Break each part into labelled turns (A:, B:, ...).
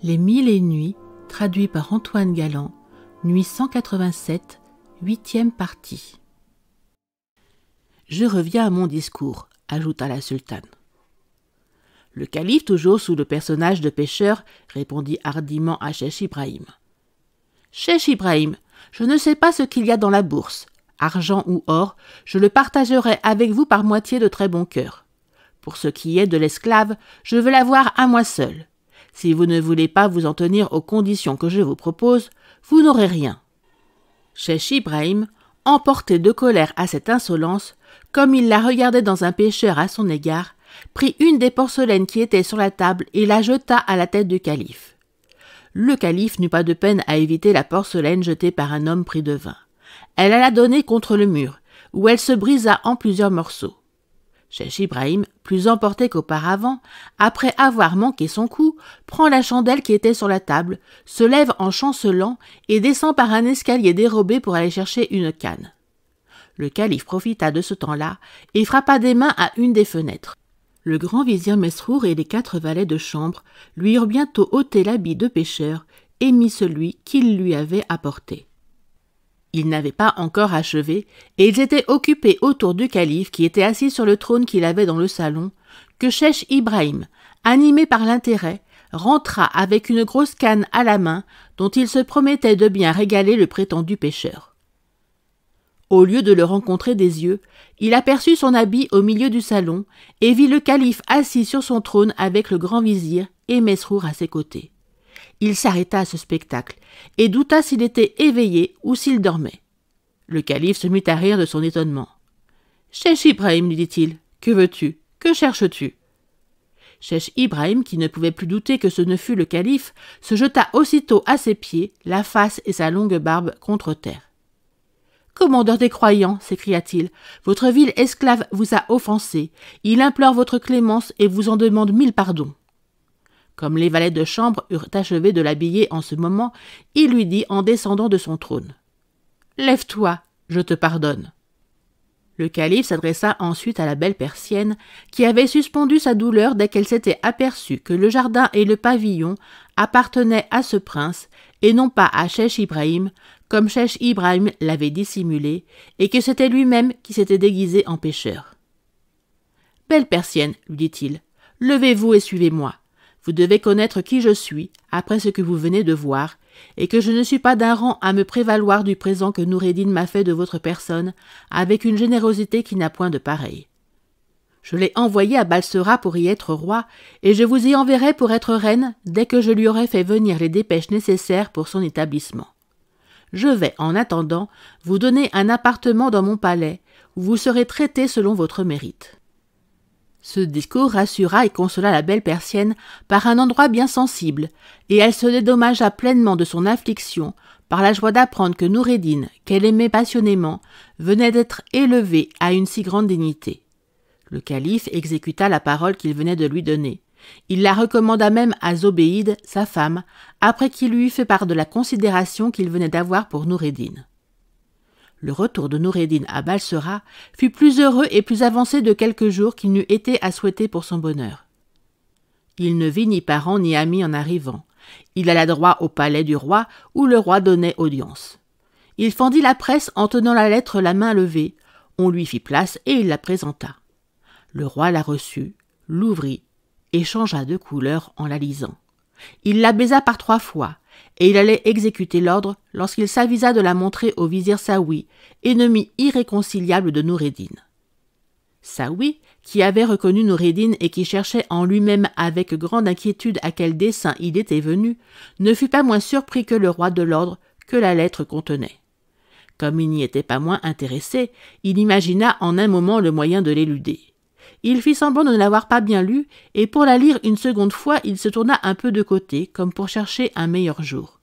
A: Les Mille et Nuits, traduit par Antoine Galland, nuit 187, 8e partie. Je reviens à mon discours, ajouta la sultane. Le calife, toujours sous le personnage de pêcheur, répondit hardiment à Cheikh Ibrahim. Cheikh Ibrahim, je ne sais pas ce qu'il y a dans la bourse. Argent ou or, je le partagerai avec vous par moitié de très bon cœur. Pour ce qui est de l'esclave, je veux l'avoir à moi seul. Si vous ne voulez pas vous en tenir aux conditions que je vous propose, vous n'aurez rien. Cheikh Ibrahim, emporté de colère à cette insolence, comme il la regardait dans un pécheur à son égard, prit une des porcelaines qui étaient sur la table et la jeta à la tête du calife. Le calife n'eut pas de peine à éviter la porcelaine jetée par un homme pris de vin. Elle alla donner contre le mur, où elle se brisa en plusieurs morceaux. Cheikh Ibrahim, plus emporté qu'auparavant, après avoir manqué son coup, prend la chandelle qui était sur la table, se lève en chancelant et descend par un escalier dérobé pour aller chercher une canne. Le calife profita de ce temps-là et frappa des mains à une des fenêtres. Le grand vizir Mesrour et les 4 valets de chambre lui eurent bientôt ôté l'habit de pêcheur et mis celui qu'ils lui avaient apporté. Ils n'avaient pas encore achevé, et ils étaient occupés autour du calife qui était assis sur le trône qu'il avait dans le salon, que Cheikh Ibrahim, animé par l'intérêt, rentra avec une grosse canne à la main dont il se promettait de bien régaler le prétendu pêcheur. Au lieu de le rencontrer des yeux, il aperçut son habit au milieu du salon et vit le calife assis sur son trône avec le grand vizir et Mesrour à ses côtés. Il s'arrêta à ce spectacle et douta s'il était éveillé ou s'il dormait. Le calife se mit à rire de son étonnement. « Cheikh Ibrahim, lui dit-il, que veux-tu? Que cherches-tu » Cheikh Ibrahim, qui ne pouvait plus douter que ce ne fût le calife, se jeta aussitôt à ses pieds, la face et sa longue barbe contre terre. « Commandeur des croyants, s'écria-t-il, votre vil esclave vous a offensé. Il implore votre clémence et vous en demande 1000 pardons. » Comme les valets de chambre eurent achevé de l'habiller en ce moment, il lui dit en descendant de son trône. « Lève-toi, je te pardonne. » Le calife s'adressa ensuite à la belle persienne, qui avait suspendu sa douleur dès qu'elle s'était aperçue que le jardin et le pavillon appartenaient à ce prince et non pas à Cheikh Ibrahim, comme Cheikh Ibrahim l'avait dissimulé, et que c'était lui-même qui s'était déguisé en pêcheur. « Belle persienne, lui dit-il, levez-vous et suivez-moi. Vous devez connaître qui je suis, après ce que vous venez de voir, et que je ne suis pas d'un rang à me prévaloir du présent que Noureddin m'a fait de votre personne, avec une générosité qui n'a point de pareille. Je l'ai envoyé à Balsora pour y être roi, et je vous y enverrai pour être reine dès que je lui aurai fait venir les dépêches nécessaires pour son établissement. Je vais, en attendant, vous donner un appartement dans mon palais, où vous serez traité selon votre mérite. » Ce discours rassura et consola la belle persienne par un endroit bien sensible, et elle se dédommagea pleinement de son affliction par la joie d'apprendre que Noureddin, qu'elle aimait passionnément, venait d'être élevé à une si grande dignité. Le calife exécuta la parole qu'il venait de lui donner. Il la recommanda même à Zobéide, sa femme, après qu'il lui eut fait part de la considération qu'il venait d'avoir pour Noureddin. Le retour de Noureddin à Balsora fut plus heureux et plus avancé de quelques jours qu'il n'eût été à souhaiter pour son bonheur. Il ne vit ni parents ni amis en arrivant. Il alla droit au palais du roi, où le roi donnait audience. Il fendit la presse en tenant la lettre la main levée. On lui fit place et il la présenta. Le roi la reçut, l'ouvrit et changea de couleur en la lisant. Il la baisa par 3 fois, et il allait exécuter l'ordre lorsqu'il s'avisa de la montrer au vizir Saouy, ennemi irréconciliable de Noureddin. Saouy, qui avait reconnu Noureddin et qui cherchait en lui-même avec grande inquiétude à quel dessein il était venu, ne fut pas moins surpris que le roi de l'ordre que la lettre contenait. Comme il n'y était pas moins intéressé, il imagina en un moment le moyen de l'éluder. Il fit semblant de ne l'avoir pas bien lue, et pour la lire une seconde fois, il se tourna un peu de côté, comme pour chercher un meilleur jour.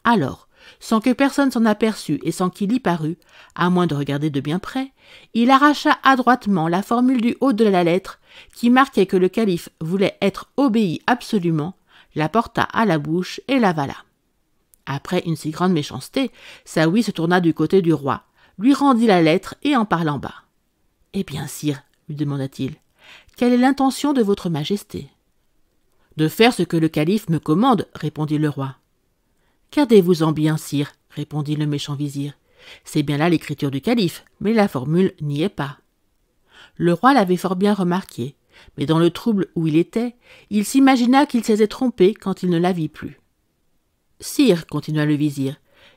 A: Alors, sans que personne s'en aperçût et sans qu'il y parût, à moins de regarder de bien près, il arracha adroitement la formule du haut de la lettre, qui marquait que le calife voulait être obéi absolument, la porta à la bouche et l'avala. Après une si grande méchanceté, Saouy se tourna du côté du roi, lui rendit la lettre et en parlant bas. « Eh bien, sire, lui demanda-t-il, quelle est l'intention de votre majesté » De faire ce que le calife me commande, répondit le roi. Gardez-vous-en bien, sire, répondit le méchant vizir. C'est bien là l'écriture du calife, mais la formule n'y est pas. Le roi l'avait fort bien remarqué, mais dans le trouble où il était, il s'imagina qu'il s'était trompé quand il ne la vit plus. Sire, continua le vizir,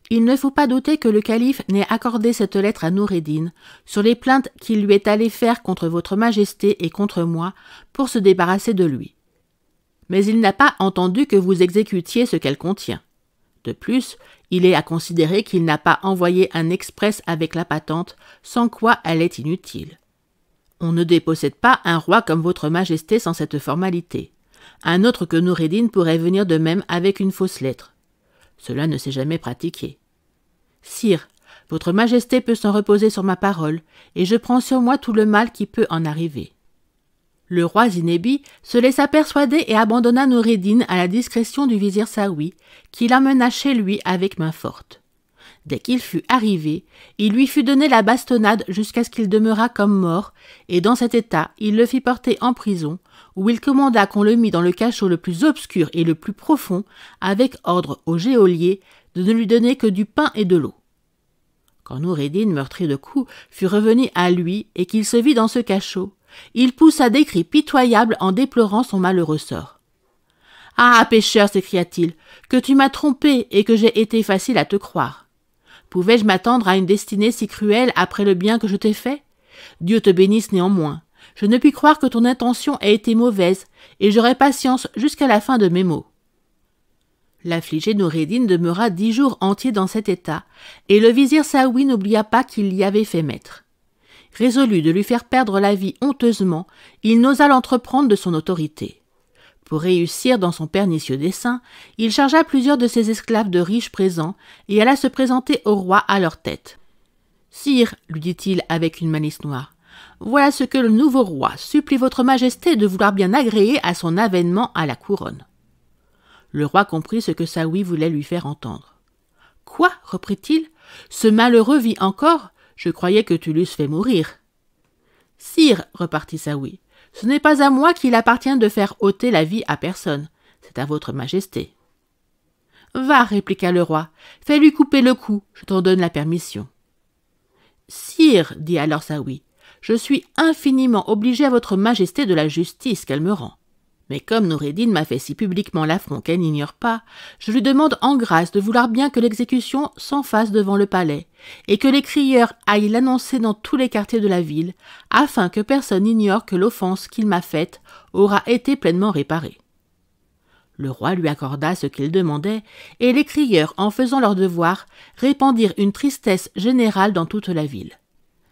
A: il ne faut pas douter que le calife n'ait accordé cette lettre à Noureddin sur les plaintes qu'il lui est allé faire contre votre majesté et contre moi pour se débarrasser de lui. Mais il n'a pas entendu que vous exécutiez ce qu'elle contient. De plus, il est à considérer qu'il n'a pas envoyé un express avec la patente, sans quoi elle est inutile. On ne dépossède pas un roi comme votre majesté sans cette formalité. Un autre que Noureddin pourrait venir de même avec une fausse lettre. Cela ne s'est jamais pratiqué. Sire, votre majesté peut s'en reposer sur ma parole, et je prends sur moi tout le mal qui peut en arriver. Le roi Zinebi se laissa persuader et abandonna Noureddin à la discrétion du vizir Saouy, qui l'emmena chez lui avec main forte. Dès qu'il fut arrivé, il lui fut donné la bastonnade jusqu'à ce qu'il demeurât comme mort, et dans cet état, il le fit porter en prison, où il commanda qu'on le mît dans le cachot le plus obscur et le plus profond, avec ordre au geôlier de ne lui donner que du pain et de l'eau. Quand Noureddin, meurtri de coups, fut revenu à lui et qu'il se vit dans ce cachot, il poussa des cris pitoyables en déplorant son malheureux sort. « Ah, pécheur, s'écria-t-il, que tu m'as trompé et que j'ai été facile à te croire. Pouvais-je m'attendre à une destinée si cruelle après le bien que je t'ai fait? Dieu te bénisse néanmoins. Je ne puis croire que ton intention ait été mauvaise, et j'aurai patience jusqu'à la fin de mes maux. » L'affligé Noureddin demeura 10 jours entiers dans cet état, et le vizir Saouy n'oublia pas qu'il l'y avait fait mettre. Résolu de lui faire perdre la vie honteusement, il n'osa l'entreprendre de son autorité. Pour réussir dans son pernicieux dessein, il chargea plusieurs de ses esclaves de riches présents et alla se présenter au roi à leur tête. « Sire, lui dit-il avec une malice noire, voilà ce que le nouveau roi supplie votre majesté de vouloir bien agréer à son avènement à la couronne. » Le roi comprit ce que Saouy voulait lui faire entendre. « Quoi, reprit-il, ce malheureux vit encore? Je croyais que tu l'eusses fait mourir. »« Sire, repartit Saouy, ce n'est pas à moi qu'il appartient de faire ôter la vie à personne, c'est à votre majesté. »« Va, répliqua le roi, fais-lui couper le cou, je t'en donne la permission. »« Sire, dit alors Saouy, je suis infiniment obligé à votre majesté de la justice qu'elle me rend. Mais comme Noureddin m'a fait si publiquement l'affront qu'elle n'ignore pas, je lui demande en grâce de vouloir bien que l'exécution s'en fasse devant le palais, et que les crieurs aillent l'annoncer dans tous les quartiers de la ville, afin que personne n'ignore que l'offense qu'il m'a faite aura été pleinement réparée. » Le roi lui accorda ce qu'il demandait, et les crieurs, en faisant leur devoir, répandirent une tristesse générale dans toute la ville.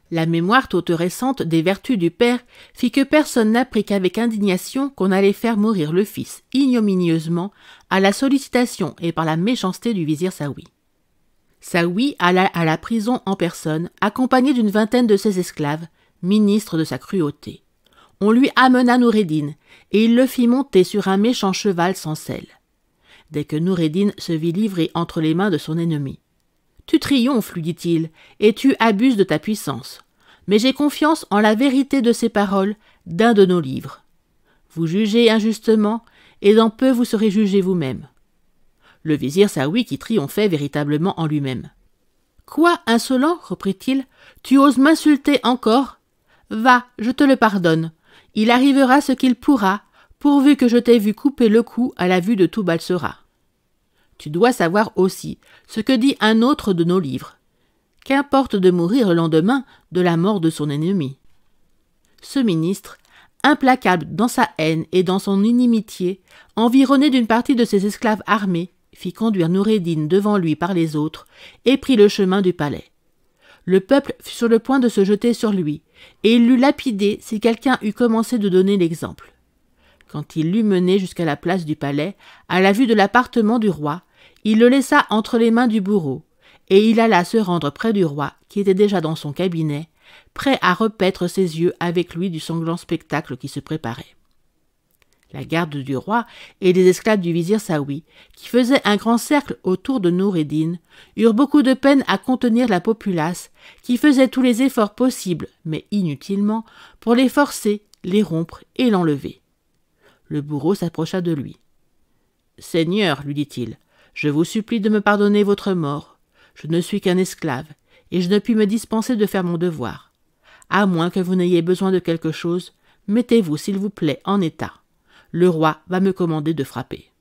A: La mémoire toute récente des vertus du père fit que personne n'apprit qu'avec indignation qu'on allait faire mourir le fils ignominieusement à la sollicitation et par la méchanceté du vizir Saouy. Saouy alla à la prison en personne, accompagné d'une vingtaine de ses esclaves, ministres de sa cruauté. On lui amena Noureddin, et il le fit monter sur un méchant cheval sans selle. Dès que Noureddin se vit livré entre les mains de son ennemi, « Tu triomphes, lui dit-il, et tu abuses de ta puissance. Mais j'ai confiance en la vérité de ces paroles d'un de nos livres. Vous jugez injustement, et dans peu vous serez jugés vous-même. » Le vizir Saouy qui triomphait véritablement en lui-même. « Quoi, insolent, reprit-il, tu oses m'insulter encore? Va, je te le pardonne. Il arrivera ce qu'il pourra, pourvu que je t'ai vu couper le cou à la vue de tout Balsora. Tu dois savoir aussi ce que dit un autre de nos livres. Qu'importe de mourir le lendemain de la mort de son ennemi. » Ce ministre, implacable dans sa haine et dans son inimitié, environné d'une partie de ses esclaves armés, fit conduire Noureddin devant lui par les autres et prit le chemin du palais. Le peuple fut sur le point de se jeter sur lui, et il l'eût lapidé si quelqu'un eût commencé de donner l'exemple. Quand il l'eut mené jusqu'à la place du palais, à la vue de l'appartement du roi, il le laissa entre les mains du bourreau, et il alla se rendre près du roi, qui était déjà dans son cabinet, prêt à repaître ses yeux avec lui du sanglant spectacle qui se préparait. La garde du roi et les esclaves du vizir Saouy, qui faisaient un grand cercle autour de Noureddin, eurent beaucoup de peine à contenir la populace, qui faisait tous les efforts possibles, mais inutilement, pour les forcer, les rompre et l'enlever. Le bourreau s'approcha de lui. « Seigneur, lui dit-il, je vous supplie de me pardonner votre mort. Je ne suis qu'un esclave, et je ne puis me dispenser de faire mon devoir. À moins que vous n'ayez besoin de quelque chose, mettez-vous, s'il vous plaît, en état. Le roi va me commander de frapper. »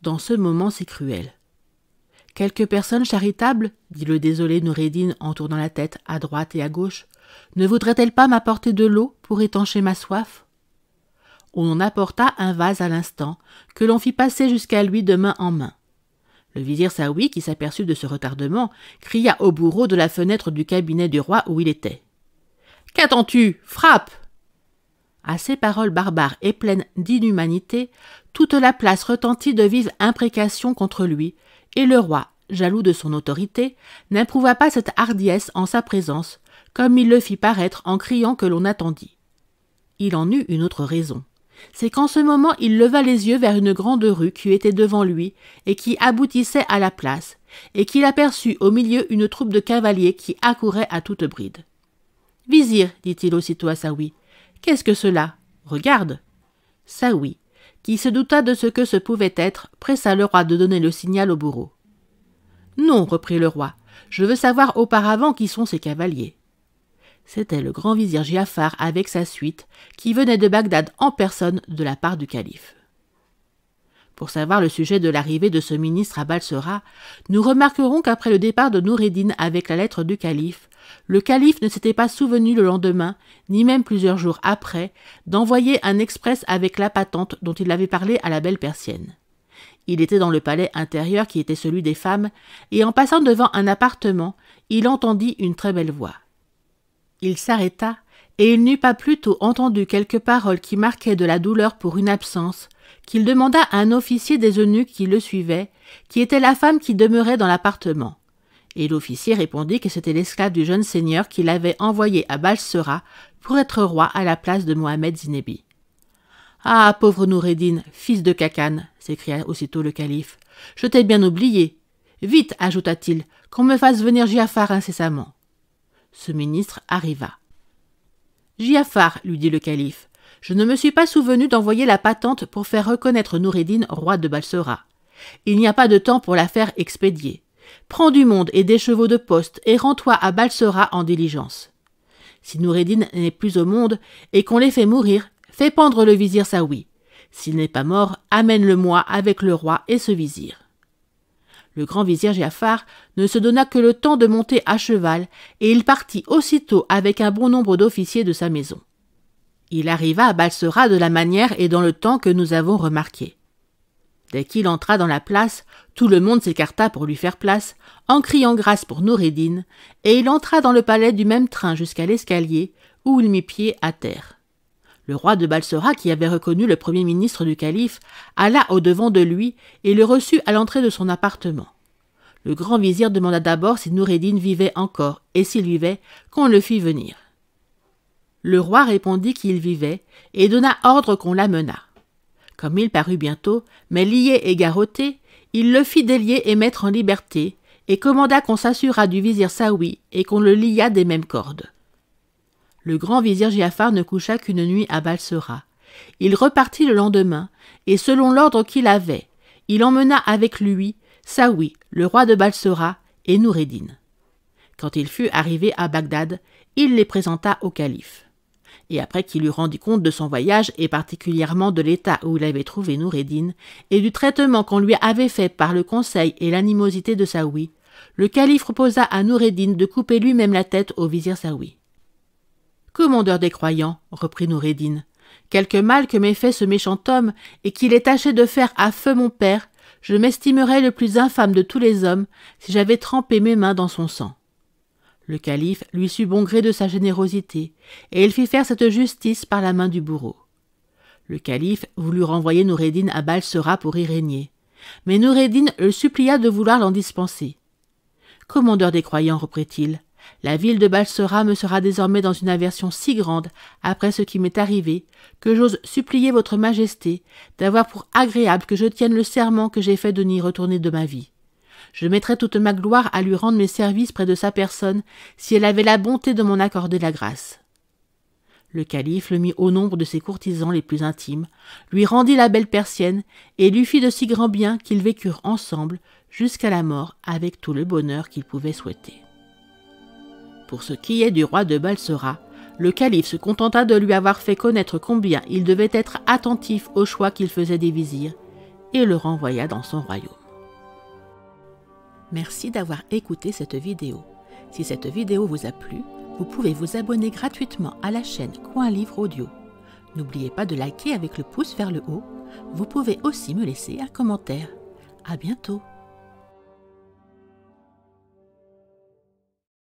A: Dans ce moment si cruel. « Quelques personnes charitables, dit le désolé Noureddin en tournant la tête à droite et à gauche, ne voudraient-elles pas m'apporter de l'eau pour étancher ma soif ?» On en apporta un vase à l'instant, que l'on fit passer jusqu'à lui de main en main. Le vizir Saouy, qui s'aperçut de ce retardement, cria au bourreau de la fenêtre du cabinet du roi où il était. « Qu'attends-tu? Frappe !» À ces paroles barbares et pleines d'inhumanité, toute la place retentit de vives imprécations contre lui, et le roi, jaloux de son autorité, n'approuva pas cette hardiesse en sa présence, comme il le fit paraître en criant que l'on attendit. Il en eut une autre raison. C'est qu'en ce moment il leva les yeux vers une grande rue qui était devant lui et qui aboutissait à la place, et qu'il aperçut au milieu une troupe de cavaliers qui accouraient à toute bride. « Vizir, dit-il aussitôt à Saouy, qu'est-ce que cela? Regarde !» Saouy, qui se douta de ce que ce pouvait être, pressa le roi de donner le signal au bourreau. « Non, reprit le roi, je veux savoir auparavant qui sont ces cavaliers. » C'était le grand vizir Giafar avec sa suite, qui venait de Bagdad en personne de la part du calife. Pour savoir le sujet de l'arrivée de ce ministre à Balsora, nous remarquerons qu'après le départ de Noureddin avec la lettre du calife, le calife ne s'était pas souvenu le lendemain, ni même plusieurs jours après, d'envoyer un express avec la patente dont il avait parlé à la belle persienne. Il était dans le palais intérieur qui était celui des femmes, et en passant devant un appartement, il entendit une très belle voix. Il s'arrêta, et il n'eut pas plus tôt entendu quelques paroles qui marquaient de la douleur pour une absence, qu'il demanda à un officier des eunuques qui le suivait, qui était la femme qui demeurait dans l'appartement. Et l'officier répondit que c'était l'esclave du jeune seigneur qu'il avait envoyé à Balsora pour être roi à la place de Mohammed Zinebi. « Ah, pauvre Noureddin, fils de Khacan !» s'écria aussitôt le calife. « Je t'ai bien oublié. Vite, ajouta-t-il, qu'on me fasse venir Giafar incessamment. » Ce ministre arriva. « Giafar, lui dit le calife, je ne me suis pas souvenu d'envoyer la patente pour faire reconnaître Noureddin roi de Balsora. Il n'y a pas de temps pour la faire expédier. Prends du monde et des chevaux de poste et rends-toi à Balsora en diligence. Si Noureddin n'est plus au monde et qu'on les fait mourir, fais pendre le vizir Saouy. S'il n'est pas mort, amène-le-moi avec le roi et ce vizir. » Le grand vizir Giafar ne se donna que le temps de monter à cheval, et il partit aussitôt avec un bon nombre d'officiers de sa maison. Il arriva à Balsora de la manière et dans le temps que nous avons remarqué. Dès qu'il entra dans la place, tout le monde s'écarta pour lui faire place, en criant grâce pour Noureddin, et il entra dans le palais du même train jusqu'à l'escalier, où il mit pied à terre. Le roi de Balsora, qui avait reconnu le premier ministre du calife, alla au-devant de lui et le reçut à l'entrée de son appartement. Le grand vizir demanda d'abord si Noureddin vivait encore, et s'il vivait, qu'on le fît venir. Le roi répondit qu'il vivait, et donna ordre qu'on l'amenât. Comme il parut bientôt, mais lié et garrotté, il le fit délier et mettre en liberté, et commanda qu'on s'assurât du vizir Saouy et qu'on le liât des mêmes cordes. Le grand vizir Giafar ne coucha qu'une nuit à Balsora. Il repartit le lendemain, et selon l'ordre qu'il avait, il emmena avec lui Saouy, le roi de Balsora, et Noureddin. Quand il fut arrivé à Bagdad, il les présenta au calife. Et après qu'il lui rendit compte de son voyage, et particulièrement de l'état où il avait trouvé Noureddin, et du traitement qu'on lui avait fait par le conseil et l'animosité de Saouy, le calife proposa à Noureddin de couper lui-même la tête au vizir Saouy. « Commandeur des croyants, reprit Noureddin, quelque mal que m'ait fait ce méchant homme et qu'il ait tâché de faire à feu mon père, je m'estimerais le plus infâme de tous les hommes si j'avais trempé mes mains dans son sang. » Le calife lui sut bon gré de sa générosité, et il fit faire cette justice par la main du bourreau. Le calife voulut renvoyer Noureddin à Balsora pour y régner, mais Noureddin le supplia de vouloir l'en dispenser. « Commandeur des croyants, reprit-il, la ville de Balsora me sera désormais dans une aversion si grande après ce qui m'est arrivé, que j'ose supplier votre majesté d'avoir pour agréable que je tienne le serment que j'ai fait de n'y retourner de ma vie. Je mettrais toute ma gloire à lui rendre mes services près de sa personne si elle avait la bonté de m'en accorder la grâce. » Le calife le mit au nombre de ses courtisans les plus intimes, lui rendit la belle persienne et lui fit de si grands biens qu'ils vécurent ensemble jusqu'à la mort avec tout le bonheur qu'ils pouvaient souhaiter. Pour ce qui est du roi de Balsora, le calife se contenta de lui avoir fait connaître combien il devait être attentif au choix qu'il faisait des vizirs et le renvoya dans son royaume. Merci d'avoir écouté cette vidéo. Si cette vidéo vous a plu, vous pouvez vous abonner gratuitement à la chaîne Coin Livre Audio. N'oubliez pas de liker avec le pouce vers le haut. Vous pouvez aussi me laisser un commentaire. À bientôt.